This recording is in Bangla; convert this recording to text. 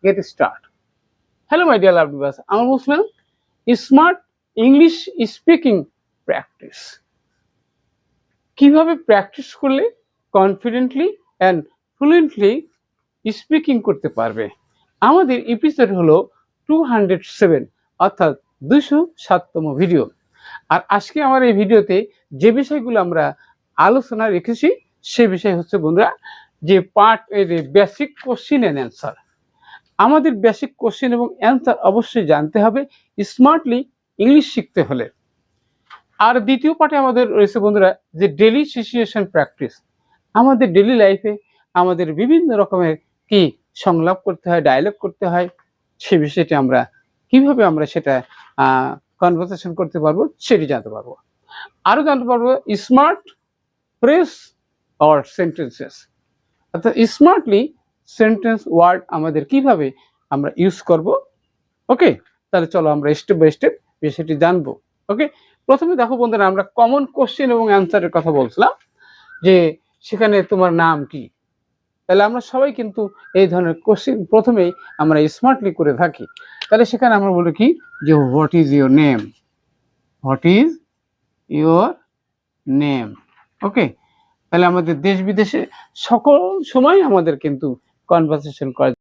get start. Hello my dear lovely viewers, I'm Muslim. Smart English speaking practice. কিভাবে প্র্যাকটিস করলে কনফিডেন্টলি অ্যান্ড ফ্লুয়েন্টলি স্পিকিং করতে পারবে। আমাদের এপিসোড হলো 207 অর্থাৎ 207তম ভিডিও। আর আজকে আমার এই ভিডিওতে যে বিষয়গুলো আমরা আলোচনা রেখেছি সে বিষয় হচ্ছে বন্ধুরা যে পার্ট এর বেসিক কোশ্চিন অ্যান্ড অ্যান্সার। আমাদের বেসিক কোশ্চেন এবং অ্যান্সার অবশ্যই জানতে হবে স্মার্টলি ইংলিশ শিখতে হলে। আর দ্বিতীয় পার্টে আমাদের রয়েছে বন্ধুরা যে ডেলি সিচুয়েশন প্র্যাকটিস। আমাদের ডেলি লাইফে আমাদের বিভিন্ন রকমের কি সংলাপ করতে হয়, ডায়লগ করতে হয়, সে বিষয়টি আমরা কিভাবে আমরা সেটা কনভারসেশন করতে পারবো সেটি জানতে পারবো। আরও জানতে পারবো স্মার্ট ফ্রেজ অর সেন্টেন্সেস, অর্থাৎ স্মার্টলি সেন্টেন্স ওয়ার্ড আমাদের কিভাবে আমরা ইউজ করব। ওকে, তাহলে চলো আমরা স্টেপ বাই স্টেপ বিষয়টি জানবো। ওকে, প্রথমে দেখো বন্ধুরা আমরা কমন কোশ্চেন এবং অ্যান্সারের কথা বলছিলাম যে সেখানে তোমার নাম কি। তাহলে আমরা সবাই কিন্তু এই ধরনের কোশ্চেন প্রথমেই আমরা স্মার্টলি করে থাকি। তাহলে সেখানে আমরা বলি কি যে what is your name, what is your name. Okay, তাহলে আমাদের দেশ বিদেশে সকল সময় আমাদের কিন্তু কনভারসেশন করা